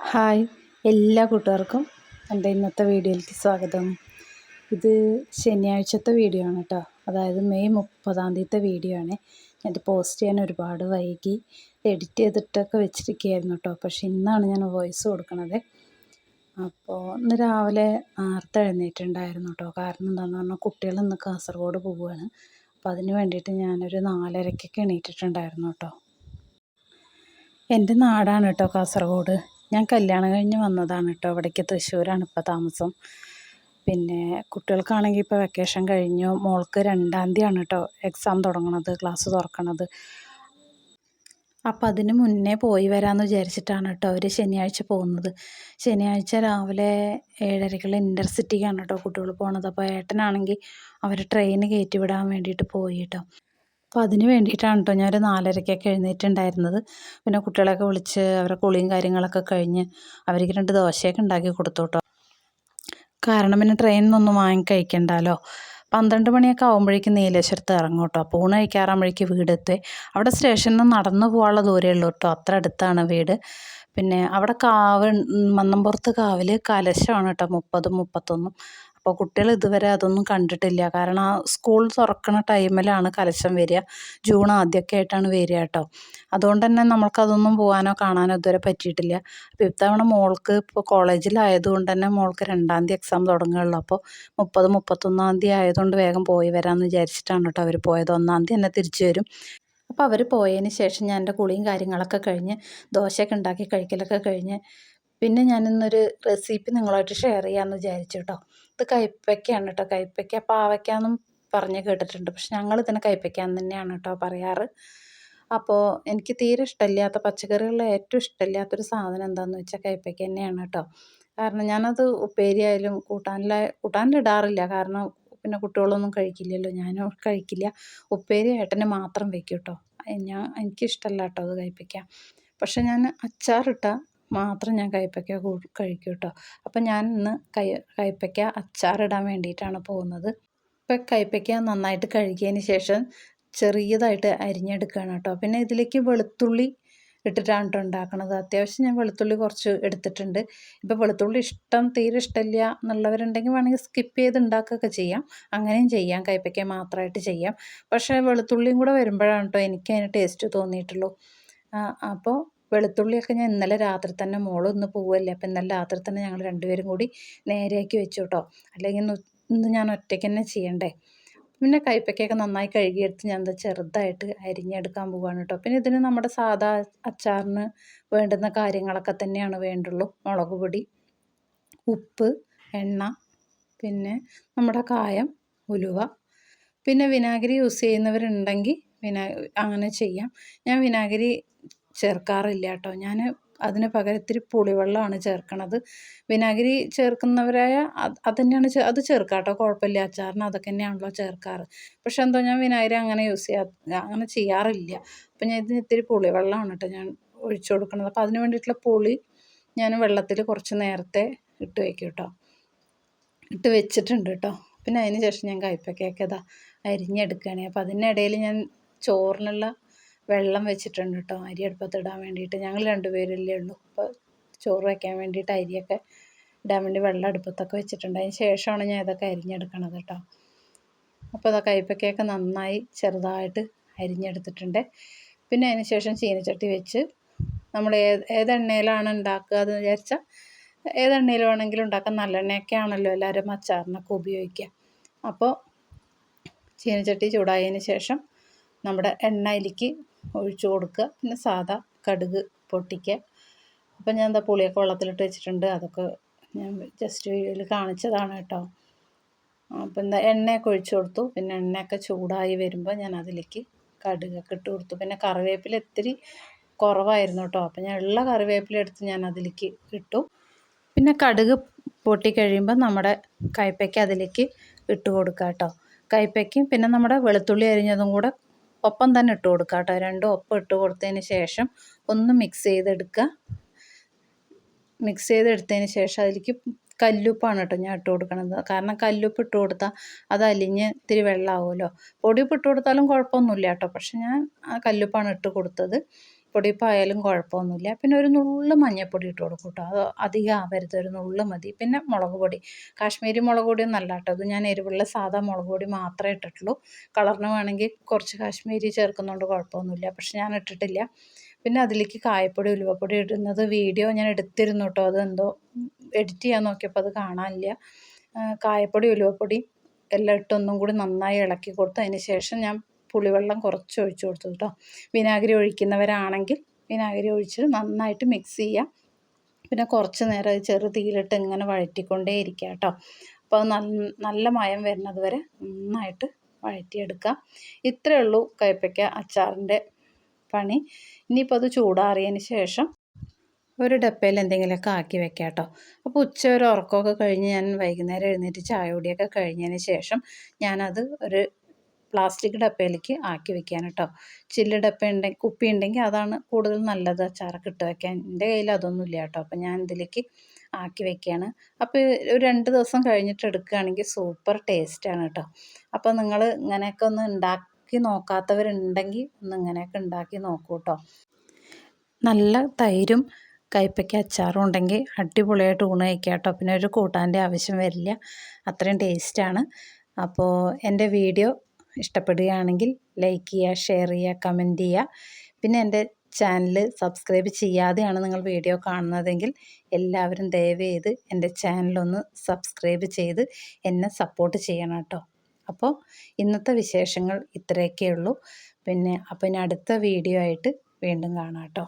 Hi, എല്ലാ കൂട്ടുകാർക്കും എൻ്റെ ഇന്നത്തെ വീഡിയോയിലേക്ക് സ്വാഗതം. ഇത് ശനിയാഴ്ചത്തെ വീഡിയോ ആണ് കേട്ടോ. അതായത് മെയ് 30 വീഡിയോ ആണ്. ഞാനത് പോസ്റ്റ് ചെയ്യാൻ ഒരുപാട് വൈകി, എഡിറ്റ് ചെയ്തിട്ടൊക്കെ വെച്ചിരിക്കുകയായിരുന്നു കേട്ടോ. പക്ഷെ ഇന്നാണ് ഞാൻ വോയിസ് കൊടുക്കണത്. അപ്പോൾ ഇന്ന് രാവിലെ നേരത്തെ എഴുന്നേറ്റുണ്ടായിരുന്നു കേട്ടോ. കാരണം എന്താണെന്ന് പറഞ്ഞാൽ കുട്ടികൾ ഇന്ന് കാസർഗോഡ് പോവുകയാണ്. അപ്പോൾ അതിന് വേണ്ടിയിട്ട് ഞാനൊരു 4:30-ക്കൊക്കെ എണീറ്റിട്ടുണ്ടായിരുന്നു കേട്ടോ. എൻ്റെ നാടാണ് കേട്ടോ കാസർഗോഡ്. ഞാൻ കല്യാണം കഴിഞ്ഞ് വന്നതാണ് കേട്ടോ. ഇവിടേക്ക് തൃശ്ശൂരാണ് ഇപ്പോൾ താമസം. പിന്നെ കുട്ടികൾക്കാണെങ്കിൽ ഇപ്പോൾ വെക്കേഷൻ കഴിഞ്ഞു. മോൾക്ക് 2-ാം തീയതിയാണ് കേട്ടോ എക്സാം തുടങ്ങണത്, ക്ലാസ് തുറക്കണത്. അപ്പം അതിന് മുന്നേ പോയി വരാമെന്ന് വിചാരിച്ചിട്ടാണ് കേട്ടോ അവർ ശനിയാഴ്ച പോകുന്നത്. ശനിയാഴ്ച രാവിലെ 7:30 ഇൻ്റർസിറ്റിക്കാണ് കേട്ടോ കുട്ടികൾ പോണത്. അപ്പോൾ ഏട്ടനാണെങ്കിൽ അവർ ട്രെയിൻ കയറ്റി വിടാൻ വേണ്ടിയിട്ട് പോയി കേട്ടോ. അപ്പോൾ അതിന് വേണ്ടിയിട്ടാണ് കേട്ടോ ഞാനൊരു 4:30-ക്കൊക്കെ എഴുന്നേറ്റുണ്ടായിരുന്നത്. പിന്നെ കുട്ടികളെയൊക്കെ വിളിച്ച് അവരുടെ കുളിയും കാര്യങ്ങളൊക്കെ കഴിഞ്ഞ് അവർക്ക് 2 ദോശയൊക്കെ ഉണ്ടാക്കി കൊടുത്തു കേട്ടോ. കാരണം പിന്നെ ട്രെയിനിൽ നിന്നൊന്നും വാങ്ങി കഴിക്കണ്ടല്ലോ. 12 മണിയൊക്കെ ആകുമ്പോഴേക്കും നീലേശ്വരത്ത് ഇറങ്ങും കേട്ടോ. അപ്പോൾ ഊണ് കഴിക്കാറാകുമ്പോഴേക്കും വീടെത്തി. അവിടെ സ്റ്റേഷനിൽ നിന്ന് നടന്നു പോകാനുള്ള ദൂരമേ ഉള്ളൂ കേട്ടോ. അത്ര അടുത്താണ് വീട്. പിന്നെ അവിടെ മന്നംപുറത്ത് കാവിൽ കലശമാണ് കേട്ടോ 30, 31. അപ്പോൾ കുട്ടികൾ ഇതുവരെ അതൊന്നും കണ്ടിട്ടില്ല. കാരണം ആ സ്കൂൾ തുറക്കുന്ന ടൈമിലാണ് കലശം വരിക. ജൂൺ ആദ്യമൊക്കെ ആയിട്ടാണ് വരിക കേട്ടോ. അതുകൊണ്ട് തന്നെ നമ്മൾക്കതൊന്നും പോകാനോ കാണാനോ ഇതുവരെ പറ്റിയിട്ടില്ല. അപ്പോൾ ഇത്തവണ മോൾക്ക് ഇപ്പോൾ കോളേജിലായതുകൊണ്ട് തന്നെ മോൾക്ക് 2-ാം തീയതി എക്സാം തുടങ്ങുകയുള്ളൂ. അപ്പോൾ 30, 31-ാം തീയതി ആയതുകൊണ്ട് വേഗം പോയി വരാമെന്ന് വിചാരിച്ചിട്ടാണ് കേട്ടോ അവർ പോയത്. 1-ാം തീയതി തന്നെ തിരിച്ചു വരും. അപ്പോൾ അവർ പോയതിന് ശേഷം ഞാൻ എൻ്റെ കുളിയും കാര്യങ്ങളൊക്കെ കഴിഞ്ഞ് ദോശയൊക്കെ ഉണ്ടാക്കി കഴിക്കലൊക്കെ കഴിഞ്ഞ് പിന്നെ ഞാനിന്നൊരു റെസിപ്പി നിങ്ങളുമായിട്ട് ഷെയർ ചെയ്യാമെന്ന് വിചാരിച്ചു കേട്ടോ. ഇത് കൈപ്പയ്ക്കയാണ് കേട്ടോ. കൈപ്പയ്ക്ക പാവയ്ക്കാന്നും പറഞ്ഞ് കേട്ടിട്ടുണ്ട്. പക്ഷെ ഞങ്ങളിതിനെ കൈപ്പയ്ക്കാന്ന് തന്നെയാണ് കേട്ടോ പറയാറ്. അപ്പോൾ എനിക്ക് തീരെ ഇഷ്ടമില്ലാത്ത പച്ചക്കറികളിൽ ഏറ്റവും ഇഷ്ടമില്ലാത്തൊരു സാധനം എന്താണെന്ന് വെച്ചാൽ കൈപ്പയ്ക്ക തന്നെയാണ് കേട്ടോ. കാരണം ഞാനത് ഉപ്പേരിയായാലും കൂട്ടാനിലിടാറില്ല. കാരണം പിന്നെ കുട്ടികളൊന്നും കഴിക്കില്ലല്ലോ, ഞാനും കഴിക്കില്ല. ഉപ്പേരി ഏട്ടന് മാത്രം വെക്കും കേട്ടോ. എനിക്കിഷ്ടമല്ല കേട്ടോ അത് കൈപ്പയ്ക്ക. പക്ഷെ ഞാൻ അച്ചാറിട്ടാൽ മാത്രം ഞാൻ കൈപ്പയ്ക്ക കഴിക്കും കേട്ടോ. അപ്പം ഞാൻ ഇന്ന് കൈപ്പയ്ക്ക അച്ചാറിടാൻ വേണ്ടിയിട്ടാണ് പോകുന്നത്. ഇപ്പം കൈപ്പയ്ക്ക നന്നായിട്ട് കഴുകിയതിന് ശേഷം ചെറിയതായിട്ട് അരിഞ്ഞെടുക്കുകയാണ് കേട്ടോ. പിന്നെ ഇതിലേക്ക് വെളുത്തുള്ളി ഇട്ടിട്ടാണ് കേട്ടോ ഉണ്ടാക്കണത്. അത്യാവശ്യം ഞാൻ വെളുത്തുള്ളി കുറച്ച് എടുത്തിട്ടുണ്ട്. ഇപ്പോൾ വെളുത്തുള്ളി തീരെ ഇഷ്ടമില്ല എന്നുള്ളവരുണ്ടെങ്കിൽ വേണമെങ്കിൽ സ്കിപ്പ് ചെയ്ത് ഉണ്ടാക്കുകയൊക്കെ ചെയ്യാം. അങ്ങനെയും ചെയ്യാം, കൈപ്പയ്ക്ക മാത്രമായിട്ട് ചെയ്യാം. പക്ഷേ വെളുത്തുള്ളിയും കൂടെ വരുമ്പോഴാണ് കേട്ടോ എനിക്ക് അതിന് ടേസ്റ്റ് തോന്നിയിട്ടുള്ളൂ. അപ്പോൾ വെളുത്തുള്ളിയൊക്കെ ഞാൻ ഇന്നലെ രാത്രി തന്നെ, ഇന്ന് പോവല്ലേ, അപ്പോൾ ഇന്നലെ രാത്രി തന്നെ ഞങ്ങൾ 2 പേരും കൂടി നേരെയാക്കി വെച്ചു കേട്ടോ. അല്ലെങ്കിൽ ഇന്ന് ഞാൻ ഒറ്റയ്ക്ക് തന്നെ ചെയ്യണ്ടേ. പിന്നെ കൈപ്പയ്ക്കൊക്കെ നന്നായി കഴുകിയെടുത്ത് ഞാൻ ചെറുതായിട്ട് അരിഞ്ഞെടുക്കാൻ പോവുകയാണ് കേട്ടോ. പിന്നെ ഇതിന് നമ്മുടെ സാധാ അച്ചാറിന് വേണ്ടുന്ന കാര്യങ്ങളൊക്കെ തന്നെയാണ് വേണ്ടുള്ളൂ. മുളക് പൊടി, ഉപ്പ്, എണ്ണ, പിന്നെ നമ്മുടെ കായം, ഉലുവ, പിന്നെ വിനാഗിരി യൂസ് ചെയ്യുന്നവരുണ്ടെങ്കിൽ അങ്ങനെ ചെയ്യാം. ഞാൻ വിനാഗിരി ചേർക്കാറില്ല കേട്ടോ. ഞാൻ അതിന് പകരം ഇത്തിരി പുളിവെള്ളമാണ് ചേർക്കണത്. വിനാഗിരി ചേർക്കുന്നവരായ അത് തന്നെയാണ് അത് ചേർക്കാം കേട്ടോ, കുഴപ്പമില്ല. അച്ചാറിന് അതൊക്കെ തന്നെയാണല്ലോ ചേർക്കാറ്. പക്ഷെ എന്തോ ഞാൻ വിനാഗിരി അങ്ങനെ ചെയ്യാറില്ല. അപ്പം ഞാൻ ഇതിന് ഇത്തിരി പുളിവെള്ളമാണ് കേട്ടോ ഞാൻ ഒഴിച്ചു കൊടുക്കുന്നത്. അപ്പോൾ അതിന് വേണ്ടിയിട്ടുള്ള പുളി ഞാൻ വെള്ളത്തിൽ കുറച്ച് നേരത്തെ ഇട്ട് വയ്ക്കും കേട്ടോ. ഇട്ട് വെച്ചിട്ടുണ്ട് കേട്ടോ. പിന്നെ അതിന് ശേഷം ഞാൻ കൈപ്പയ്ക്കൊക്കെ അരിഞ്ഞെടുക്കുകയാണ്. അപ്പോൾ അതിനിടയിൽ ഞാൻ ചോറിനുള്ള വെള്ളം വെച്ചിട്ടുണ്ട് കേട്ടോ, അരി അടുപ്പത്തിടാൻ വേണ്ടിയിട്ട്. ഞങ്ങൾ 2 പേരല്ലേ ഉള്ളൂ. അപ്പോൾ ചോറ് വയ്ക്കാൻ വേണ്ടിയിട്ട് അരിയൊക്കെ ഇടാൻ വേണ്ടി വെള്ളം അടുപ്പത്തൊക്കെ വെച്ചിട്ടുണ്ട്. അതിന് ശേഷമാണ് ഞാൻ ഇതൊക്കെ അരിഞ്ഞെടുക്കണത് കേട്ടോ. അപ്പോൾ കൈപ്പയ്ക്കൊക്കെ നന്നായി ചെറുതായിട്ട് അരിഞ്ഞെടുത്തിട്ടുണ്ട്. പിന്നെ അതിന് ശേഷം ചീനച്ചട്ടി വെച്ച് നമ്മൾ ഏതെണ്ണയിലാണ് ഉണ്ടാക്കുക എന്ന് വിചാരിച്ചാൽ ഏതെണ്ണയിൽ വേണമെങ്കിലും ഉണ്ടാക്കാം. നല്ലെണ്ണയൊക്കെ ആണല്ലോ എല്ലാവരും അച്ചാറിനൊക്കെ ഉപയോഗിക്കുക. അപ്പോൾ ചീനച്ചട്ടി ചൂടായതിന് ശേഷം നമ്മുടെ എണ്ണയിലേക്ക് ഒഴിച്ചു കൊടുക്കുക. പിന്നെ സാദാ കടുക് പൊട്ടിക്കുക. അപ്പം ഞാൻ പുളിയൊക്കെ വെള്ളത്തിലിട്ട് വെച്ചിട്ടുണ്ട്. അതൊക്കെ ഞാൻ ജസ്റ്റ് വീഡിയോയിൽ കാണിച്ചതാണ് കേട്ടോ. അപ്പം എണ്ണയൊക്കെ ഒഴിച്ചു കൊടുത്തു. പിന്നെ എണ്ണയൊക്കെ ചൂടായി വരുമ്പോൾ ഞാൻ അതിലേക്ക് കടുകൊക്കെ ഇട്ട് കൊടുത്തു. പിന്നെ കറിവേപ്പില ഇത്തിരി കുറവായിരുന്നു കേട്ടോ. അപ്പം ഞാൻ ഉള്ള കറിവേപ്പില എടുത്ത് ഞാൻ അതിലേക്ക് ഇട്ടു. പിന്നെ കടുക് പൊട്ടിക്കഴിയുമ്പോൾ നമ്മുടെ കൈപ്പയ്ക്ക അതിലേക്ക് ഇട്ട് കൊടുക്കുക കേട്ടോ. കൈപ്പയ്ക്കും പിന്നെ നമ്മുടെ വെളുത്തുള്ളി അരിഞ്ഞതും കൂടെ ഒപ്പം തന്നെ ഇട്ട് കൊടുക്കുക കേട്ടോ. 2 ഒപ്പം ഇട്ട് കൊടുത്തതിന് ശേഷം ഒന്ന് മിക്സ് ചെയ്തെടുക്കുക. മിക്സ് ചെയ്തെടുത്തതിന് ശേഷം അതിലേക്ക് കല്ലുപ്പാണ് കേട്ടോ ഞാൻ ഇട്ട് കൊടുക്കണത്. കാരണം കല്ലുപ്പ് ഇട്ട് കൊടുത്താൽ അത് അലിഞ്ഞ് ഇത്തിരി വെള്ളമാവുമല്ലോ. പൊടിയുപ്പ് ഇട്ട് കൊടുത്താലും കുഴപ്പമൊന്നുമില്ല കേട്ടോ. പക്ഷെ ഞാൻ കല്ലുപ്പാണ് ഇട്ട് കൊടുത്തത്. പൊടിപ്പായാലും കുഴപ്പമൊന്നുമില്ല. പിന്നെ ഒരു നുള്ള് മഞ്ഞൾപ്പൊടി ഇട്ട് കൊടുക്കും കേട്ടോ. അത് അധികം ആവരുത്, ഒരു നുള്ള് മതി. പിന്നെ മുളക് പൊടി, കാശ്മീരി മുളക് പൊടിയൊന്നും അല്ല കേട്ടോ, അത് ഞാൻ എരിവുള്ള സാധാ മുളക് പൊടി മാത്രമേ ഇട്ടിട്ടുള്ളൂ. കളറിന് വേണമെങ്കിൽ കുറച്ച് കാശ്മീരി ചേർക്കുന്നതുകൊണ്ട് കുഴപ്പമൊന്നുമില്ല, പക്ഷെ ഞാൻ ഇട്ടിട്ടില്ല. പിന്നെ അതിലേക്ക് കായപ്പൊടി ഉലുവപ്പൊടി ഇടുന്നത് വീഡിയോ ഞാൻ എടുത്തിരുന്നു കേട്ടോ, അതെന്തോ എഡിറ്റ് ചെയ്യാൻ നോക്കിയപ്പോൾ അത് കാണാനില്ല. കായപ്പൊടി ഉലുവപ്പൊടി എല്ലാം ഇട്ടൊന്നും കൂടി നന്നായി ഇളക്കി കൊടുത്ത് അതിന് ശേഷം ഞാൻ പുളിവെള്ളം കുറച്ച് ഒഴിച്ച് കൊടുത്തു കേട്ടോ. വിനാഗിരി ഒഴിക്കുന്നവരാണെങ്കിൽ വിനാഗിരി ഒഴിച്ച് നന്നായിട്ട് മിക്സ് ചെയ്യുക. പിന്നെ കുറച്ച് നേരം അത് ചെറു തീയിലിട്ട് ഇങ്ങനെ വഴറ്റിക്കൊണ്ടേ ഇരിക്കുക കേട്ടോ. അപ്പോൾ അത് നല്ല മയം വരുന്നത് വരെ നന്നായിട്ട് വഴറ്റിയെടുക്കുക. ഇത്രയേ ഉള്ളൂ കയ്പ്പയ്ക്ക അച്ചാറിൻ്റെ പണി. ഇനിയിപ്പോൾ അത് ചൂടാറിയതിന് ശേഷം ഒരു ഡപ്പയിൽ എന്തെങ്കിലുമൊക്കെ ആക്കി വെക്കാം കേട്ടോ. അപ്പോൾ ഉച്ച ഒരു ഉറക്കമൊക്കെ കഴിഞ്ഞ് ഞാൻ വൈകുന്നേരം എഴുന്നേറ്റ് ചായ കുടിയൊക്കെ കഴിഞ്ഞതിന് ശേഷം ഞാനത് ഒരു പ്ലാസ്റ്റിക് ഡപ്പയിലേക്ക് ആക്കി വെക്കാൻ കേട്ടോ. ചില്ല് ഡപ്പ ഉണ്ടെങ്കിൽ, കുപ്പി ഉണ്ടെങ്കിൽ അതാണ് കൂടുതൽ നല്ലത് അച്ചാറൊക്കെ ഇട്ട് വെക്കാൻ. എൻ്റെ കയ്യിൽ അതൊന്നുമില്ല കേട്ടോ, അപ്പോൾ ഞാൻ ഇതിലേക്ക് ആക്കി വെക്കുകയാണ്. അപ്പോൾ ഒരു 2 ദിവസം കഴിഞ്ഞിട്ട് എടുക്കുകയാണെങ്കിൽ സൂപ്പർ ടേസ്റ്റാണ് കേട്ടോ. അപ്പോൾ നിങ്ങൾ ഇങ്ങനെയൊക്കെ ഒന്ന് ഉണ്ടാക്കി നോക്കാത്തവരുണ്ടെങ്കിൽ ഒന്ന് ഇങ്ങനെയൊക്കെ ഉണ്ടാക്കി നോക്കൂ കേട്ടോ. നല്ല തൈരും കയ്പ്പയ്ക്ക അച്ചാറും ഉണ്ടെങ്കിൽ അടിപൊളിയായിട്ട് ഊണ് കഴിക്കാം കേട്ടോ. പിന്നെ ഒരു കൂട്ടാൻ്റെ ആവശ്യം വരില്ല, അത്രയും ടേസ്റ്റാണ്. അപ്പോൾ എൻ്റെ വീഡിയോ ഇഷ്ടപ്പെടുകയാണെങ്കിൽ ലൈക്ക് ചെയ്യുക, ഷെയർ ചെയ്യുക, കമൻറ്റ് ചെയ്യുക. പിന്നെ എൻ്റെ ചാനൽ സബ്സ്ക്രൈബ് ചെയ്യാതെയാണ് നിങ്ങൾ വീഡിയോ കാണുന്നതെങ്കിൽ എല്ലാവരും ദയവ് ചെയ്ത് എൻ്റെ ചാനലൊന്ന് സബ്സ്ക്രൈബ് ചെയ്ത് എന്നെ സപ്പോർട്ട് ചെയ്യണം കേട്ടോ. അപ്പോൾ ഇന്നത്തെ വിശേഷങ്ങൾ ഇത്രയൊക്കെ ഉള്ളൂ. അപ്പോൾ ഇനി അടുത്ത വീഡിയോ ആയിട്ട് വീണ്ടും കാണാം കേട്ടോ.